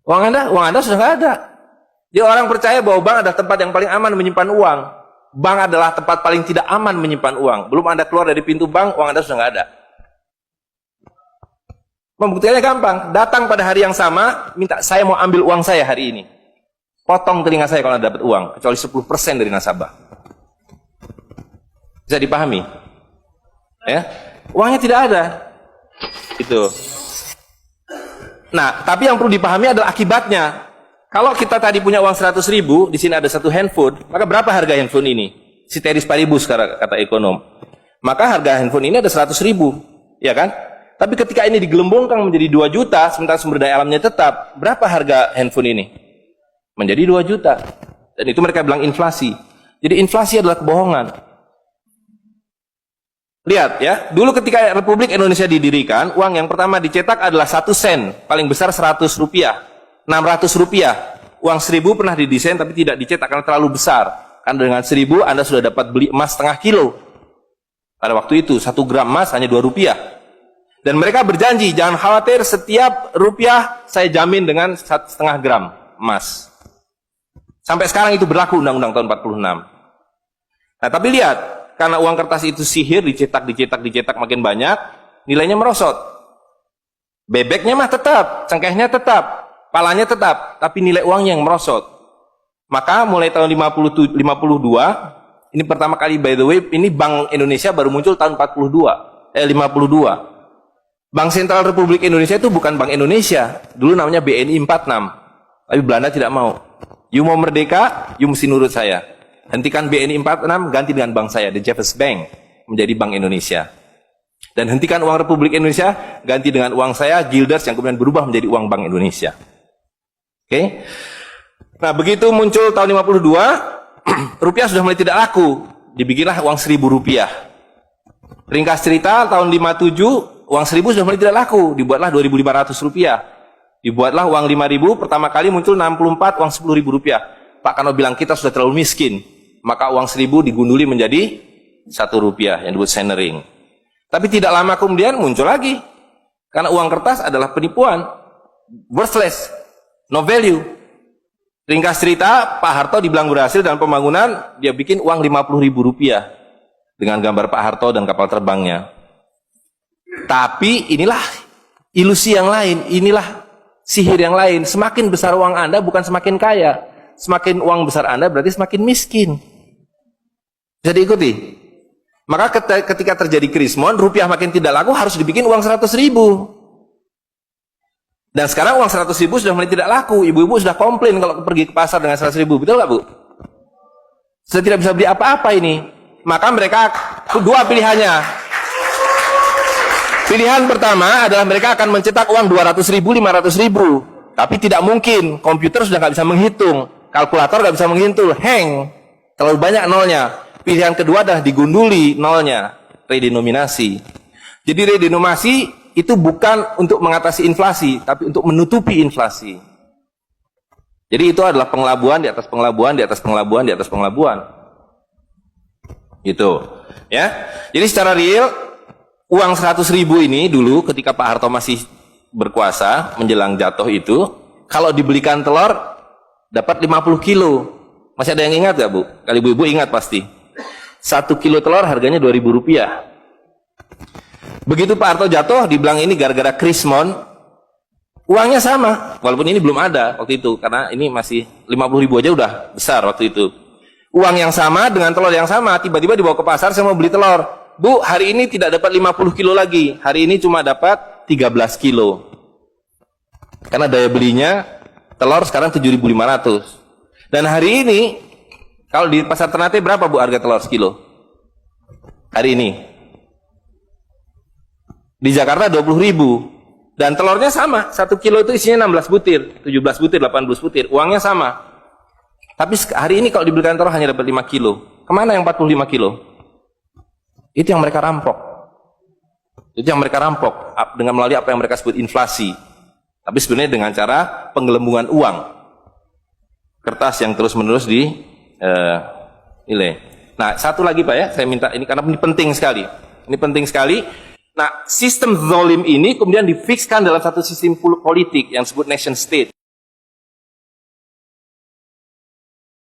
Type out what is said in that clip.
Uang Anda sudah nggak ada. Jadi orang percaya bahwa bank adalah tempat yang paling aman menyimpan uang. Bank adalah tempat paling tidak aman menyimpan uang. Belum Anda keluar dari pintu bank, uang Anda sudah nggak ada. Membuktikannya gampang. Datang pada hari yang sama, minta saya mau ambil uang saya hari ini. Potong telinga saya kalau Anda dapat uang, kecuali 10% dari nasabah. Bisa dipahami? Ya, uangnya tidak ada. Itu. Nah, tapi yang perlu dipahami adalah akibatnya. Kalau kita tadi punya uang 100.000, di sini ada satu handphone, maka berapa harga handphone ini? Ceteris paribus kata ekonom. Maka harga handphone ini ada 100.000, ya kan? Tapi ketika ini digelembungkan menjadi 2 juta, sementara sumber daya alamnya tetap, berapa harga handphone ini? Menjadi 2 juta. Dan itu mereka bilang inflasi. Jadi inflasi adalah kebohongan. Lihat ya, dulu ketika Republik Indonesia didirikan, uang yang pertama dicetak adalah 1 sen, paling besar 100 rupiah. 600 rupiah. Uang 1.000 pernah didesain tapi tidak dicetak karena terlalu besar. Karena dengan 1.000 Anda sudah dapat beli emas setengah kilo. Pada waktu itu 1 gram emas hanya 2 rupiah. Dan mereka berjanji, jangan khawatir, setiap rupiah saya jamin dengan 1,5 gram emas. Sampai sekarang itu berlaku undang-undang tahun 46. Nah tapi lihat, karena uang kertas itu sihir, dicetak makin banyak, nilainya merosot. Bebeknya mah tetap, cengkehnya tetap, palanya tetap, tapi nilai uangnya yang merosot. Maka mulai tahun 52, ini pertama kali by the way, ini Bank Indonesia baru muncul tahun 52. Bank Sentral Republik Indonesia itu bukan Bank Indonesia, dulu namanya BNI 46. Tapi Belanda tidak mau. You mau merdeka, you mesti nurut saya. Hentikan BNI 46, ganti dengan bank saya, The Jeffers Bank, menjadi Bank Indonesia. Dan hentikan uang Republik Indonesia, ganti dengan uang saya, Guilders, yang kemudian berubah menjadi uang Bank Indonesia. Oke. Nah, begitu muncul tahun 52, rupiah sudah mulai tidak laku. Dibikinlah uang 1.000 rupiah. Ringkas cerita, tahun 57, uang 1.000 sudah mulai tidak laku. Dibuatlah 2.500 rupiah. Dibuatlah uang 5.000, pertama kali muncul 64, uang 10.000 rupiah. Pak Karno bilang kita sudah terlalu miskin. Maka uang 1.000 digunduli menjadi 1 rupiah, yang disebut senering. Tapi tidak lama kemudian muncul lagi. Karena uang kertas adalah penipuan. Worthless. No value. Ringkas cerita, Pak Harto dibilang berhasil dalam pembangunan, dia bikin uang 50.000 rupiah dengan gambar Pak Harto dan kapal terbangnya. Tapi inilah ilusi yang lain, inilah sihir yang lain. Semakin besar uang Anda bukan semakin kaya. Semakin uang besar Anda berarti semakin miskin. Bisa diikuti? Maka ketika terjadi krismon, rupiah makin tidak laku, harus dibikin uang 100.000. Dan sekarang uang 100.000 sudah mulai tidak laku. Ibu-ibu sudah komplain kalau pergi ke pasar dengan 100.000. Betul nggak, Bu? Sudah tidak bisa beli apa-apa ini. Maka mereka dua pilihannya. Pilihan pertama adalah mereka akan mencetak uang 200.000, 500.000. Tapi tidak mungkin. Komputer sudah nggak bisa menghitung. Kalkulator nggak bisa menghitung. Hang. Terlalu banyak nolnya. Pilihan kedua adalah digunduli nolnya. Redenominasi. Jadi redenominasi itu bukan untuk mengatasi inflasi, tapi untuk menutupi inflasi. Jadi itu adalah pengelabuan di atas pengelabuan, di atas pengelabuan, di atas pengelabuan. Gitu. Ya. Jadi secara real, uang 100.000 ini dulu ketika Pak Harto masih berkuasa, menjelang jatuh itu, kalau dibelikan telur, dapat 50 kilo. Masih ada yang ingat gak, Bu? Kali ibu-ibu ingat pasti. 1 kilo telur harganya 2.000 rupiah. Begitu Pak Harto jatuh, dibilang ini gara-gara krismon, uangnya sama, walaupun ini belum ada waktu itu, karena ini masih 50.000 aja udah besar waktu itu. Uang yang sama dengan telur yang sama, tiba-tiba dibawa ke pasar, saya mau beli telur. Bu, hari ini tidak dapat 50 kilo lagi, hari ini cuma dapat 13 kilo. Karena daya belinya, telur sekarang 7.500. Dan hari ini, kalau di pasar Ternate berapa, Bu, harga telur sekilo? Hari ini. Di Jakarta 20.000. Dan telurnya sama, 1 kilo itu isinya 16 butir, 17 butir, 18 butir, uangnya sama. Tapi hari ini kalau dibelikan telur hanya dapat 5 kilo. Kemana yang 45 kilo? Itu yang mereka rampok. Itu yang mereka rampok dengan melalui apa yang mereka sebut inflasi. Tapi sebenarnya dengan cara penggelembungan uang. Kertas yang terus-menerus nilai. Nah, satu lagi Pak ya, saya minta ini karena ini penting sekali. Ini penting sekali. Nah, sistem zalim ini kemudian difikskan dalam satu sistem politik yang disebut nation state.